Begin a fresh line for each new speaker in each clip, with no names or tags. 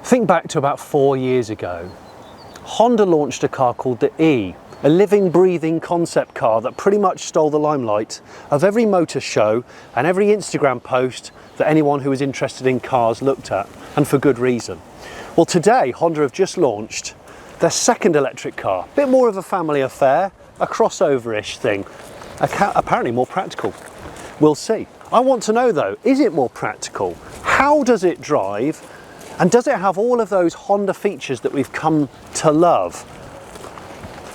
Think back to about 4 years ago. Honda launched a car called the E, a living, breathing concept car that pretty much stole the limelight of every motor show and every Instagram post that anyone who was interested in cars looked at, and for good reason. Well, today Honda have just launched their second electric car, a bit more of a family affair, a crossover-ish thing, apparently more practical. We'll see. I want to know though, is it more practical? How does it drive? And does it have all of those Honda features that we've come to love?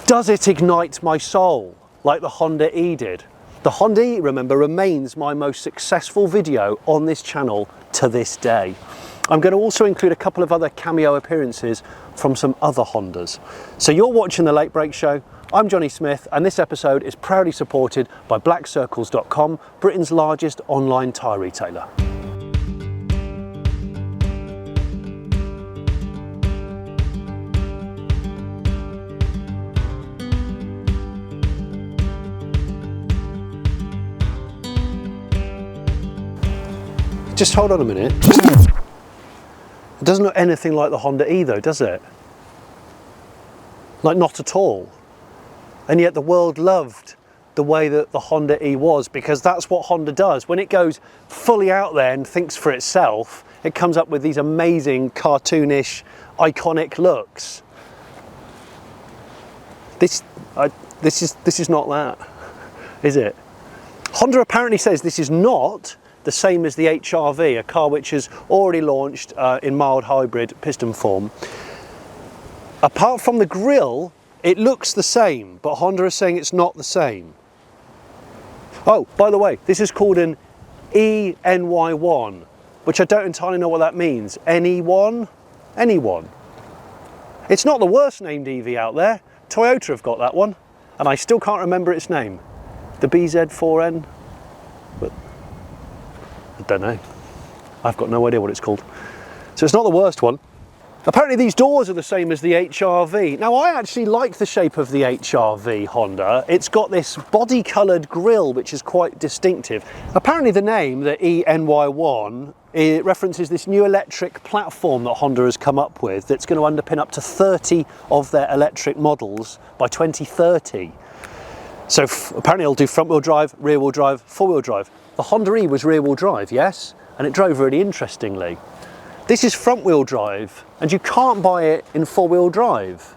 Does it ignite my soul like the Honda E did? The Honda E, remember, remains my most successful video on this channel to this day. I'm going to also include a couple of other cameo appearances from some other Hondas. So you're watching The Late Break Show. I'm Jonny Smith, and this episode is proudly supported by blackcircles.com, Britain's largest online tyre retailer. Just hold on a minute. It doesn't look anything like the Honda E though, does it? Like, not at all. And yet the world loved the way that the Honda E was, because that's what Honda does. When it goes fully out there and thinks for itself, it comes up with these amazing, cartoonish, iconic looks. This is not that, is it? Honda apparently says this is not the same as the HR-V, a car which has already launched in mild hybrid piston form. Apart from the grille, it looks the same, but Honda is saying it's not the same. Oh, by the way, this is called an Ny1, which I don't entirely know what that means. NE1? Anyone. It's not the worst named EV out there. Toyota have got that one, and I still can't remember its name. The BZ4N? But I don't know. I've got no idea what it's called. So it's not the worst one. Apparently these doors are the same as the HR-V. Now, I actually like the shape of the HR-V Honda. It's got this body-coloured grille which is quite distinctive. Apparently the name, the ENY1, it references this new electric platform that Honda has come up with that's going to underpin up to 30 of their electric models by 2030. So apparently it'll do front-wheel drive, rear-wheel drive, four-wheel drive. The Honda E was rear-wheel drive, yes, and it drove really interestingly. This is front-wheel drive, and you can't buy it in four-wheel drive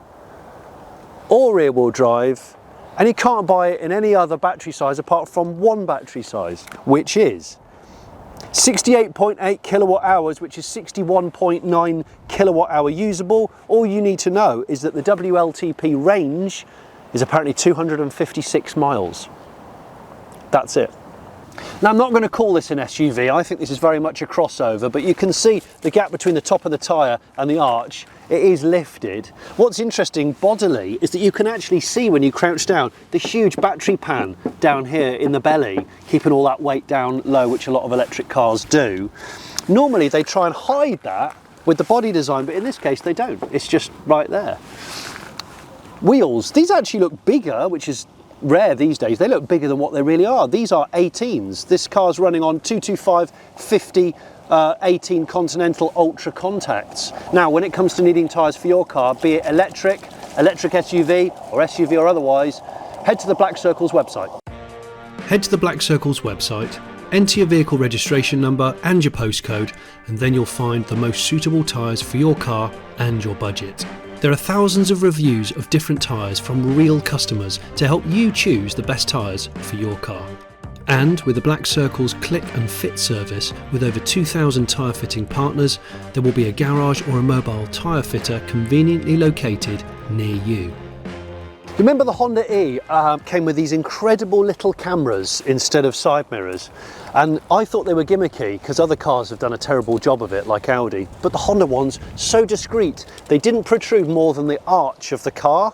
or rear-wheel drive, and you can't buy it in any other battery size apart from one battery size, which is 68.8 kilowatt hours, which is 61.9 kilowatt hour usable. All you need to know is that the WLTP range is apparently 256 miles. That's it. Now, I'm not going to call this an SUV. I think this is very much a crossover, but you can see the gap between the top of the tyre and the arch. It is lifted. What's interesting bodily is that you can actually see, when you crouch down, the huge battery pan down here in the belly, keeping all that weight down low, which a lot of electric cars do. Normally they try and hide that with the body design, but in this case they don't. It's just right there. Wheels, these actually look bigger, which is rare these days. They look bigger than what they really are. These are 18s. This car's running on 225/50 18 Continental Ultra contacts. Now, when it comes to needing tyres for your car, be it electric SUV or SUV or otherwise, head to the Black Circles website.
Head to the Black Circles website, enter your vehicle registration number and your postcode, and then you'll find the most suitable tyres for your car and your budget. There are thousands of reviews of different tyres from real customers to help you choose the best tyres for your car. And with the Black Circles Click and Fit service, with over 2,000 tyre fitting partners, there will be a garage or a mobile tyre fitter conveniently located near you.
Remember the Honda E came with these incredible little cameras instead of side mirrors, and I thought they were gimmicky because other cars have done a terrible job of it, like Audi, but the Honda ones, so discreet. They didn't protrude more than the arch of the car.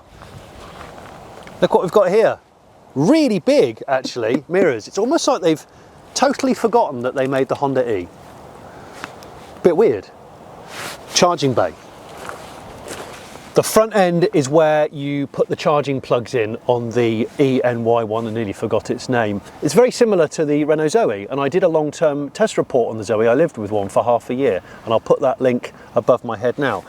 Look what we've got here. Really big, actually, mirrors. It's almost like they've totally forgotten that they made the Honda E. Bit weird. Charging bay. The front end is where you put the charging plugs in on the ENY1. I nearly forgot its name. It's very similar to the Renault Zoe, and I did a long-term test report on the Zoe. I lived with one for half a year, and I'll put that link above my head now.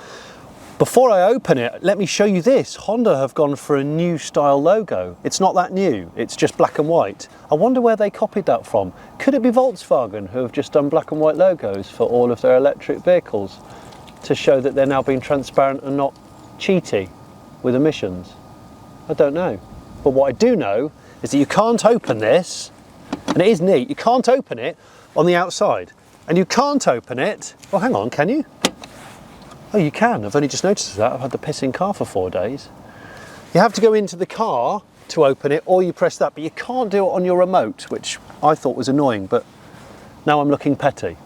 Before I open it, let me show you this. Honda have gone for a new style logo. It's not that new, it's just black and white. I wonder where they copied that from. Could it be Volkswagen, who have just done black and white logos for all of their electric vehicles to show that they're now being transparent and not cheaty with emissions? I don't know. But what I do know is that you can't open this, and it is neat, you can't open it on the outside. And you can't open it, oh hang on, can you? Oh, you can. I've only just noticed that. I've had the pissing car for 4 days. You have to go into the car to open it, or you press that, but you can't do it on your remote, which I thought was annoying, but now I'm looking petty.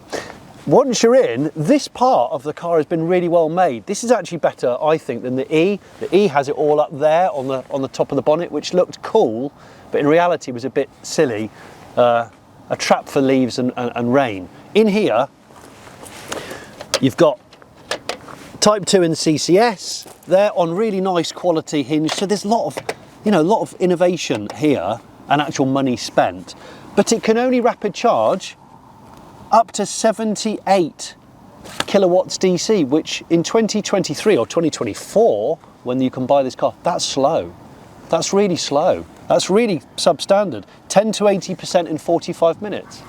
Once you're in, this part of the car has been really well made. This is actually better, I think, than the E. The E has it all up there on the top of the bonnet, which looked cool, but in reality was a bit silly. A trap for leaves and rain. In here, you've got Type 2 and CCS. They're on really nice quality hinge, so there's a lot of innovation here and actual money spent. But it can only rapid charge up to 78 kilowatts DC, which in 2023 or 2024, when you can buy this car, that's slow. That's really slow. That's really substandard. 10 to 80% in 45 minutes.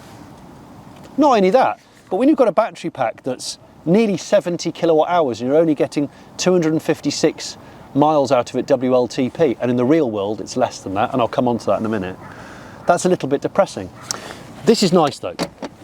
Not only that, but when you've got a battery pack that's nearly 70 kilowatt hours and you're only getting 256 miles out of it WLTP, and in the real world it's less than that, and I'll come on to that in a minute, that's a little bit depressing. This is nice though.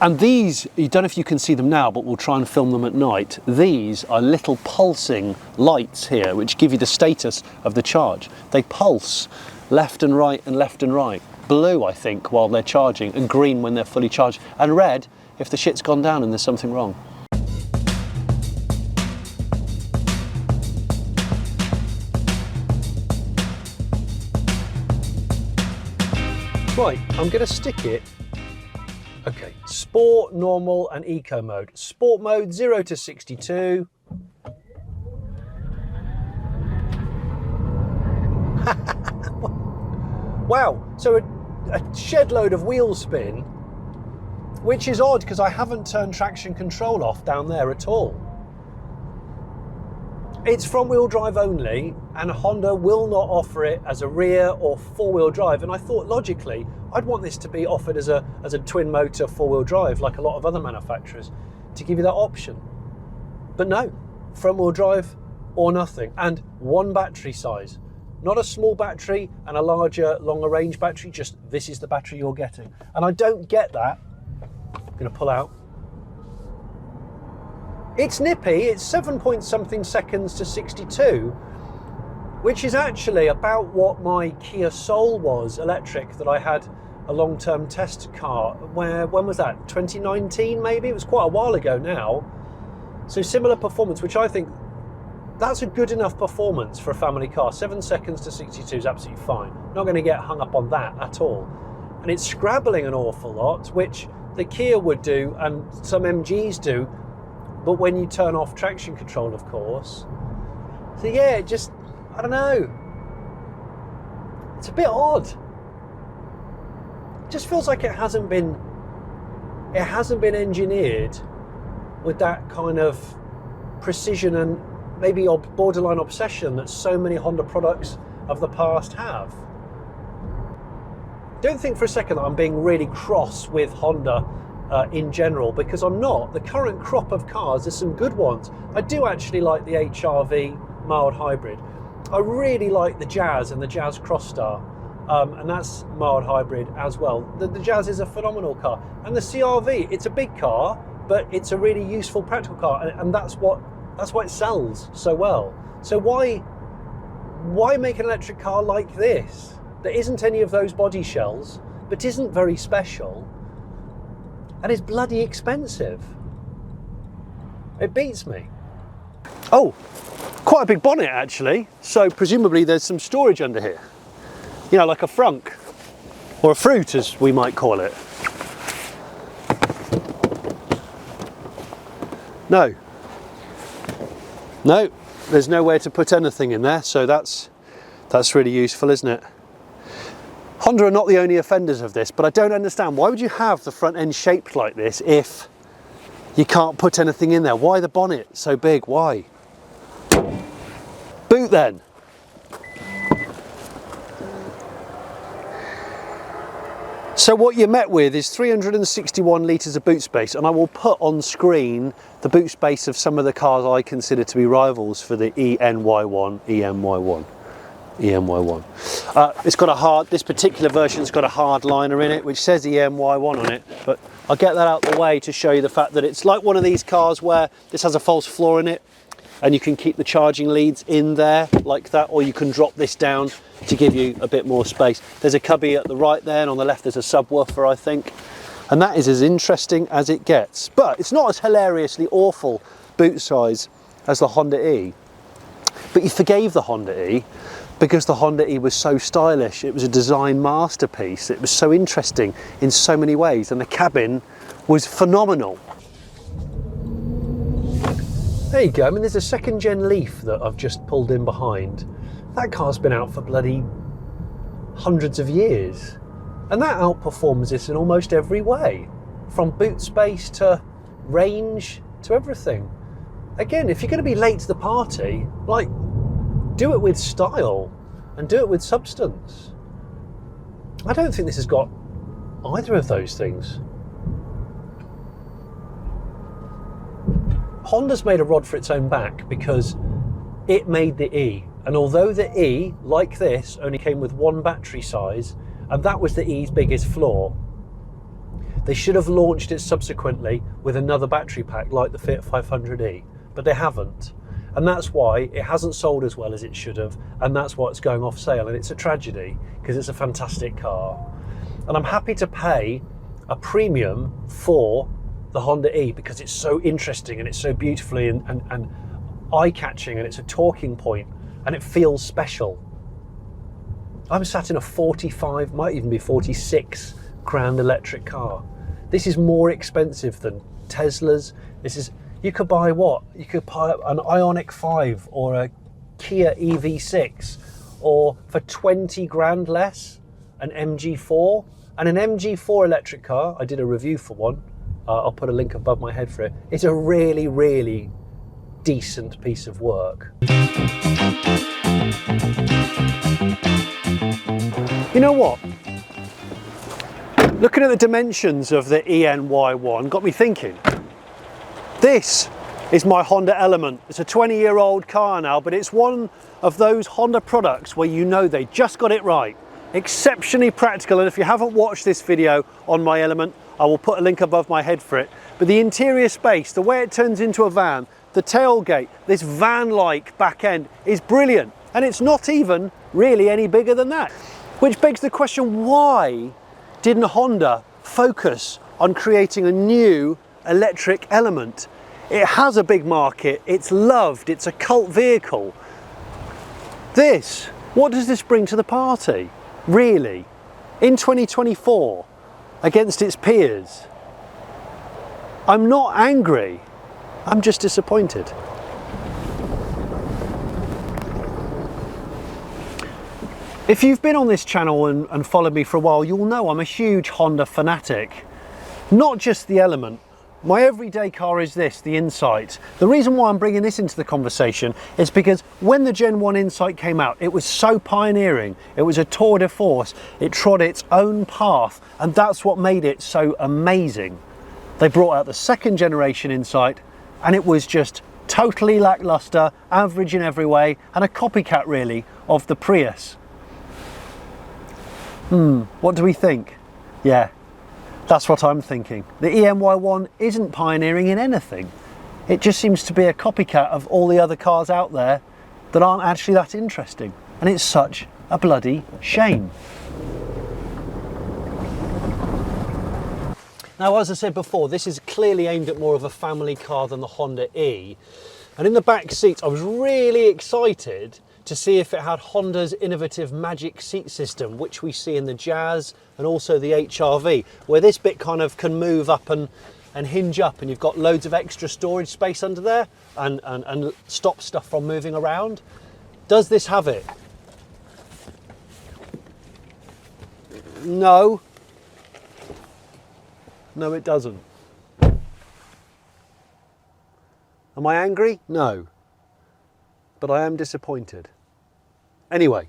And these, you don't know if you can see them now, but we'll try and film them at night. These are little pulsing lights here, which give you the status of the charge. They pulse left and right and left and right. Blue, I think, while they're charging, and green when they're fully charged, and red if the shit's gone down and there's something wrong. Right, I'm going to stick it. Okay, sport, normal and eco mode. Sport mode 0 to 62. Wow, so a shed load of wheel spin, which is odd because I haven't turned traction control off down there at all. It's front wheel drive only, and Honda will not offer it as a rear or four wheel drive. And I thought logically, I'd want this to be offered as a twin motor four wheel drive, like a lot of other manufacturers, to give you that option. But no, front wheel drive or nothing. And one battery size, not a small battery and a larger, longer range battery, just this is the battery you're getting. And I don't get that. I'm gonna pull out. It's nippy, it's 7 point something seconds to 62, which is actually about what my Kia Soul was, electric, that I had a long-term test car. When was that? 2019 maybe? It was quite a while ago now. So similar performance, which I think that's a good enough performance for a family car. 7 seconds to 62 is absolutely fine. Not going to get hung up on that at all. And it's scrabbling an awful lot, which the Kia would do and some MGs do, but when you turn off traction control, of course. So yeah, it just, I don't know. It's a bit odd. It just feels like it hasn't been engineered with that kind of precision and maybe borderline obsession that so many Honda products of the past have. Don't think for a second that I'm being really cross with Honda in general, because I'm not. The current crop of cars, there's some good ones. I do actually like the HR-V mild hybrid. I really like the Jazz and the Jazz Crossstar, and that's mild hybrid as well. The Jazz is a phenomenal car, and the CR-V, it's a big car, but it's a really useful, practical car, and that's why it sells so well. So why make an electric car like this? There isn't any of those body shells, but isn't very special, and is bloody expensive. It beats me. Oh, quite a big bonnet actually. So presumably there's some storage under here. You know, like a frunk, or a fruit as we might call it. No. No, there's nowhere to put anything in there, so that's really useful, isn't it? Honda are not the only offenders of this, but I don't understand, why would you have the front end shaped like this if you can't put anything in there? Why the bonnet so big? Why? Boot then. So what you're met with is 361 litres of boot space, and I will put on screen the boot space of some of the cars I consider to be rivals for the ENY1, EMY1. It's got a hard, this particular version's got a hard liner in it which says EMY1 on it, but I'll get that out the way to show you the fact that it's like one of these cars where this has a false floor in it and you can keep the charging leads in there like that, or you can drop this down to give you a bit more space. There's a cubby at the right there, and on the left there's a subwoofer, I think, and that is as interesting as it gets. But it's not as hilariously awful boot size as the Honda E, but you forgave the Honda E because the Honda E was so stylish. It was a design masterpiece. It was so interesting in so many ways, and the cabin was phenomenal. There you go. I mean, there's a second gen Leaf that I've just pulled in behind. That car's been out for bloody hundreds of years, and that outperforms this in almost every way, from boot space to range to everything. Again, if you're going to be late to the party, like, do it with style and do it with substance. I don't think this has got either of those things. Honda's made a rod for its own back because it made the E, and although the E, like this, only came with one battery size, and that was the E's biggest flaw, they should have launched it subsequently with another battery pack like the Fiat 500e, but they haven't, and that's why it hasn't sold as well as it should have, and that's why it's going off sale, and it's a tragedy because it's a fantastic car, and I'm happy to pay a premium for the Honda E because it's so interesting and it's so beautifully and eye-catching, and it's a talking point and it feels special. I'm sat in a 45, might even be 46 grand electric car. This is more expensive than Teslas. This is, you could buy what? You could buy an Ioniq 5 or a Kia EV6, or for 20 grand less, an MG4. And an MG4 electric car, I did a review for one, I'll put a link above my head for it. It's a really, really decent piece of work. You know what? Looking at the dimensions of the ENY1 got me thinking. This is my Honda Element. It's a 20-year-old car now, but it's one of those Honda products where you know they just got it right. Exceptionally practical, and if you haven't watched this video on my Element, I will put a link above my head for it. But the interior space, the way it turns into a van, the tailgate, this van-like back end is brilliant. And it's not even really any bigger than that. Which begs the question, why didn't Honda focus on creating a new electric Element? It has a big market, it's loved, it's a cult vehicle. What does this bring to the party, really? In 2024, against its peers? I'm not angry, I'm just disappointed. If you've been on this channel and followed me for a while, you'll know I'm a huge Honda fanatic. Not just the Element. My everyday car is this, the Insight. The reason why I'm bringing this into the conversation is because when the Gen 1 Insight came out, it was so pioneering. It was a tour de force. It trod its own path, and that's what made it so amazing. They brought out the second generation Insight, and it was just totally lackluster, average in every way, and a copycat really of the Prius. What do we think? Yeah. That's what I'm thinking. The ENY1 isn't pioneering in anything. It just seems to be a copycat of all the other cars out there that aren't actually that interesting. And it's such a bloody shame. Now, as I said before, this is clearly aimed at more of a family car than the Honda E. And in the back seats, I was really excited to see if it had Honda's innovative magic seat system, which we see in the Jazz and also the HR-V, where this bit kind of can move up and and hinge up, and you've got loads of extra storage space under there and stop stuff from moving around. Does this have it? No. No, it doesn't. Am I angry? No. But I am disappointed. Anyway,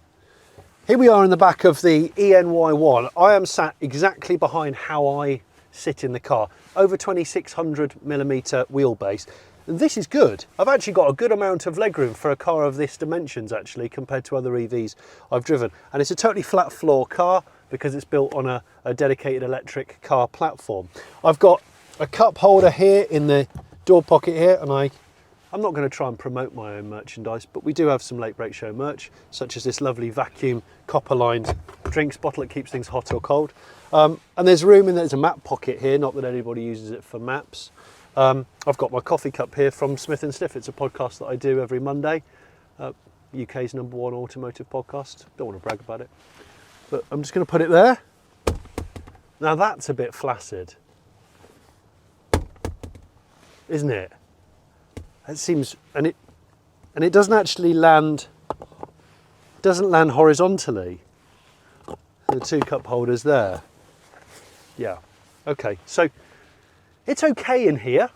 here we are in the back of the ENY1. I am sat exactly behind how I sit in the car. Over 2600mm wheelbase. And this is good. I've actually got a good amount of legroom for a car of this dimensions, actually, compared to other EVs I've driven. And it's a totally flat floor car because it's built on a dedicated electric car platform. I've got a cup holder here in the door pocket here, and I'm not going to try and promote my own merchandise, but we do have some Late Break Show merch, such as this lovely vacuum copper-lined drinks bottle that keeps things hot or cold. And there's room in there's a map pocket here, not that anybody uses it for maps. I've got my coffee cup here from Smith and Sniff. It's a podcast that I do every Monday. UK's #1 automotive podcast. Don't want to brag about it, but I'm just going to put it there. Now that's a bit flaccid, isn't it? It seems, and it doesn't actually land. Doesn't land horizontally. The two cup holders there. Yeah. Okay. So it's okay in here.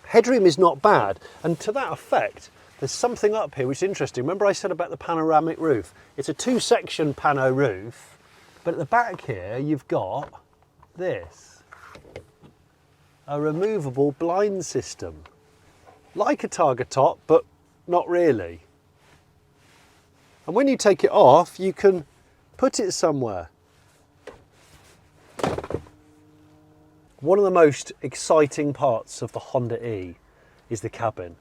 Headroom is not bad, and to that effect, there's something up here which is interesting. Remember I said about the panoramic roof? It's a 2-section pano roof, but at the back here you've got this, a removable blind system. Like a Targa top, but not really. And when you take it off, you can put it somewhere. One of the most exciting parts of the Honda E is the cabin.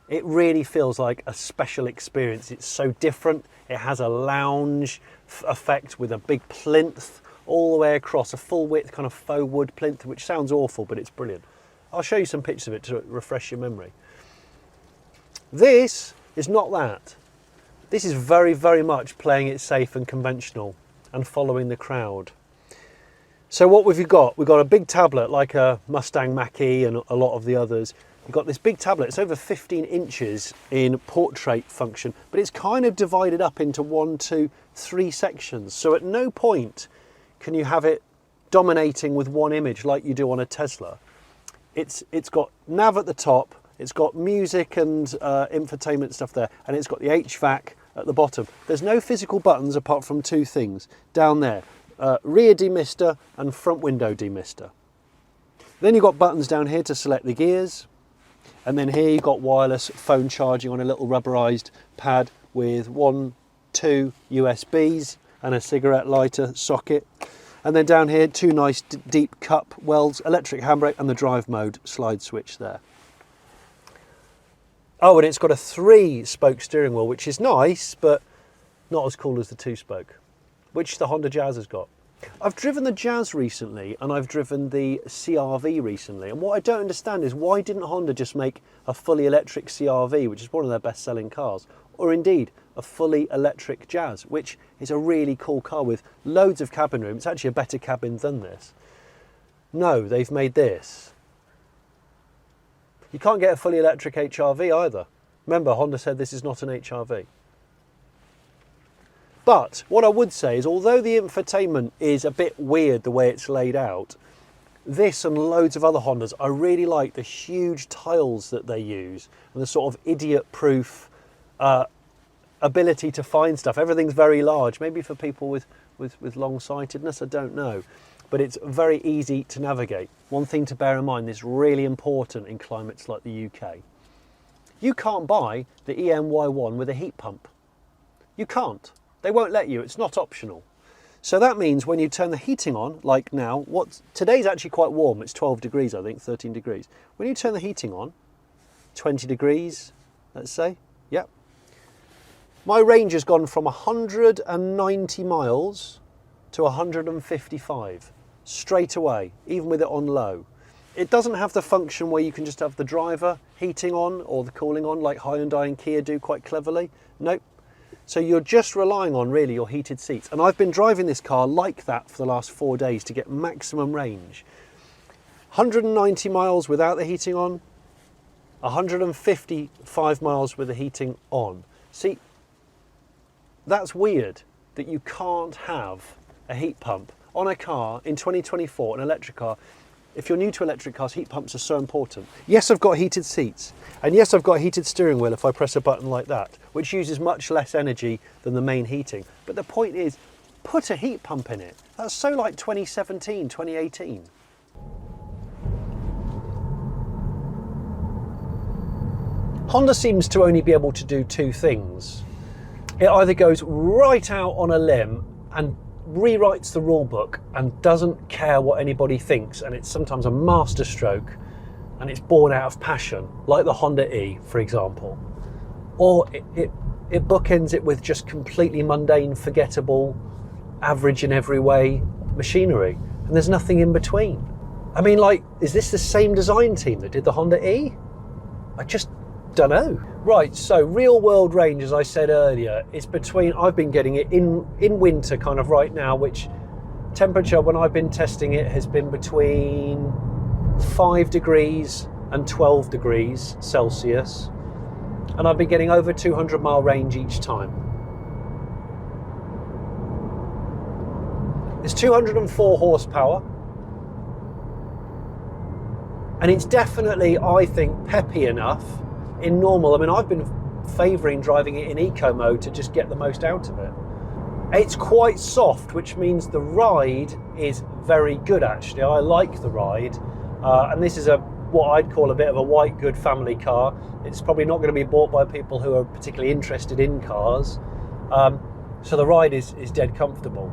It really feels like a special experience. It's so different. It has a lounge effect with a big plinth all the way across, a full width kind of faux wood plinth, which sounds awful, but it's brilliant. I'll show you some pictures of it to refresh your memory. This is not that. This is very, very much playing it safe and conventional and following the crowd. So what have you got? We've got a big tablet like a Mustang Mach-E and a lot of the others. You've got this big tablet. It's over 15 inches in portrait function, but it's kind of divided up into 1, 2, 3 sections. So at no point can you have it dominating with one image like you do on a Tesla. It's got nav at the top, it's got music and infotainment stuff there, and it's got the HVAC at the bottom. There's no physical buttons apart from 2 things down there. Rear demister and front window demister. Then you've got buttons down here to select the gears, and then here you've got wireless phone charging on a little rubberized pad with 1, 2 USBs and a cigarette lighter socket. And then down here, 2 nice deep cup welds, electric handbrake, and the drive mode slide switch there. Oh, and it's got a 3-spoke steering wheel, which is nice, but not as cool as the 2-spoke, which the Honda Jazz has got. I've driven the Jazz recently, and I've driven the CR-V recently, and what I don't understand is why didn't Honda just make a fully electric CR-V, which is one of their best-selling cars, or indeed a fully electric Jazz, which is a really cool car with loads of cabin room. It's actually a better cabin than this. No, they've made this. You can't get a fully electric HR-V either. Remember, Honda said this is not an HR-V. But what I would say is, although the infotainment is a bit weird the way it's laid out, this and loads of other Hondas, I really like the huge tiles that they use and the sort of idiot-proof ability to find stuff. Everything's very large, maybe for people with long-sightedness, I don't know. But it's very easy to navigate. One thing to bear in mind, this is really important in climates like the UK. You can't buy the ENY1 with a heat pump. You can't. They won't let you, it's not optional. So that means when you turn the heating on, like now, today's actually quite warm, it's 12 degrees, I think, 13 degrees. When you turn the heating on, 20 degrees, let's say, yep. My range has gone from 190 miles to 155, straight away, even with it on low. It doesn't have the function where you can just have the driver heating on or the cooling on like Hyundai and Kia do quite cleverly. Nope. So you're just relying on really your heated seats. And I've been driving this car like that for the last 4 days to get maximum range. 190 miles without the heating on, 155 miles with the heating on. See, that's weird that you can't have a heat pump on a car in 2024, an electric car. If you're new to electric cars, heat pumps are so important. Yes, I've got heated seats, and yes, I've got a heated steering wheel if I press a button like that, which uses much less energy than the main heating. But the point is, put a heat pump in it. That's so like 2017, 2018. Honda seems to only be able to do two things. It either goes right out on a limb and rewrites the rule book and doesn't care what anybody thinks, and it's sometimes a masterstroke and it's born out of passion, like the Honda E, for example. Or it bookends it with just completely mundane, forgettable, average in every way machinery, and there's nothing in between. I mean, like, is this the same design team that did the Honda E? I just don't know. Right, so real world range, as I said earlier, is between, I've been getting it in winter kind of right now, which temperature when I've been testing it has been between 5 degrees and 12 degrees Celsius, and I've been getting over 200 mile range each time. It's 204 horsepower, and it's definitely, I think, peppy enough in normal. I mean, I've been favouring driving it in eco mode to just get the most out of it. It's quite soft, which means the ride is very good actually. I like the ride, and this is what I'd call a bit of a white good family car. It's probably not going to be bought by people who are particularly interested in cars, so the ride is dead comfortable.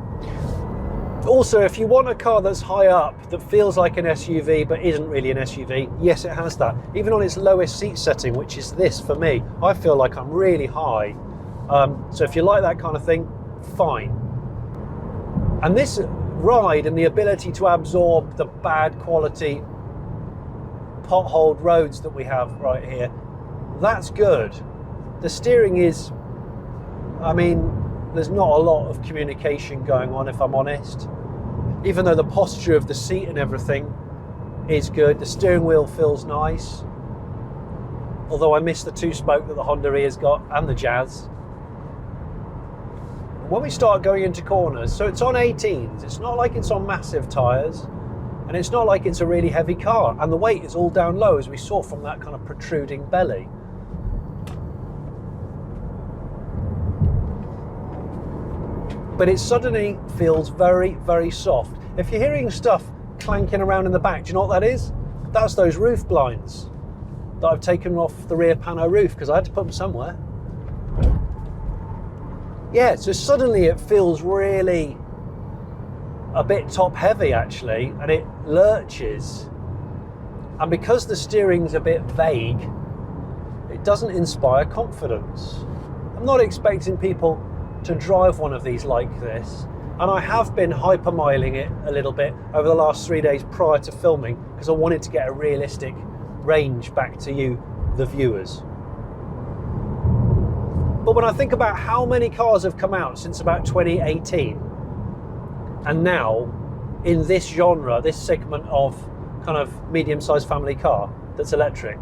Also, if you want a car that's high up, that feels like an SUV but isn't really an SUV, yes, it has that. Even on its lowest seat setting, which is this for me, I feel like I'm really high. So if you like that kind of thing, fine. And this ride and the ability to absorb the bad quality potholed roads that we have right here, that's good. The steering is, I mean, there's not a lot of communication going on, if I'm honest. Even though the posture of the seat and everything is good, the steering wheel feels nice. Although I miss the 2-spoke that the Honda E has got, and the Jazz. When we start going into corners, so it's on 18s, it's not like it's on massive tyres, and it's not like it's a really heavy car, and the weight is all down low, as we saw from that kind of protruding belly. But it suddenly feels very, very soft. If you're hearing stuff clanking around in the back, do you know what that is? That's those roof blinds that I've taken off the rear pano roof because I had to put them somewhere. Yeah, so suddenly it feels really a bit top heavy actually, and it lurches. And because the steering's a bit vague, it doesn't inspire confidence. I'm not expecting people to drive one of these like this, and I have been hypermiling it a little bit over the last 3 days prior to filming because I wanted to get a realistic range back to you, the viewers. But when I think about how many cars have come out since about 2018, and now in this genre, this segment of kind of medium-sized family car that's electric,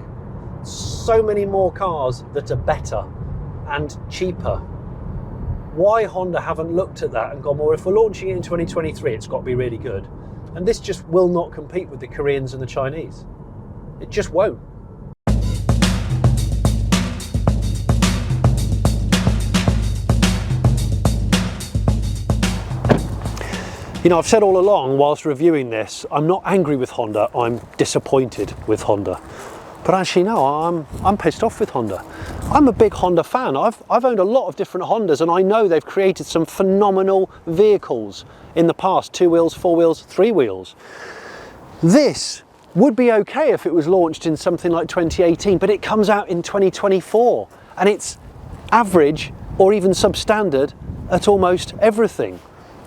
so many more cars that are better and cheaper. Why Honda haven't looked at that and gone, well, if we're launching it in 2023, it's got to be really good. And this just will not compete with the Koreans and the Chinese. It just won't. You know, I've said all along whilst reviewing this, I'm not angry with Honda, I'm disappointed with Honda. But actually no, I'm pissed off with Honda. I'm a big Honda fan. I've owned a lot of different Hondas, and I know they've created some phenomenal vehicles in the past, 2 wheels, 4 wheels, 3 wheels. This would be okay if it was launched in something like 2018, but it comes out in 2024 and it's average or even substandard at almost everything.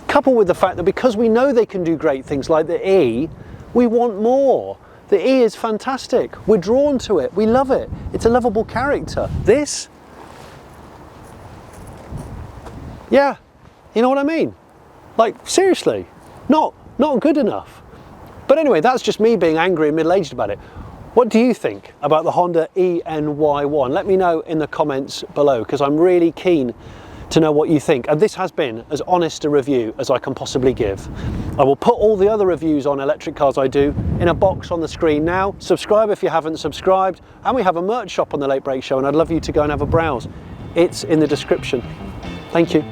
Coupled with the fact that because we know they can do great things like the E, we want more. The E is fantastic. We're drawn to it. We love it. It's a lovable character. This, yeah, you know what I mean? Like, seriously, not good enough. But anyway, that's just me being angry and middle-aged about it. What do you think about the Honda eNY1? Let me know in the comments below, because I'm really keen to know what you think. And this has been as honest a review as I can possibly give. I will put all the other reviews on electric cars I do in a box on the screen now. Subscribe if you haven't subscribed. And we have a merch shop on the Late Break Show, and I'd love you to go and have a browse. It's in the description. Thank you.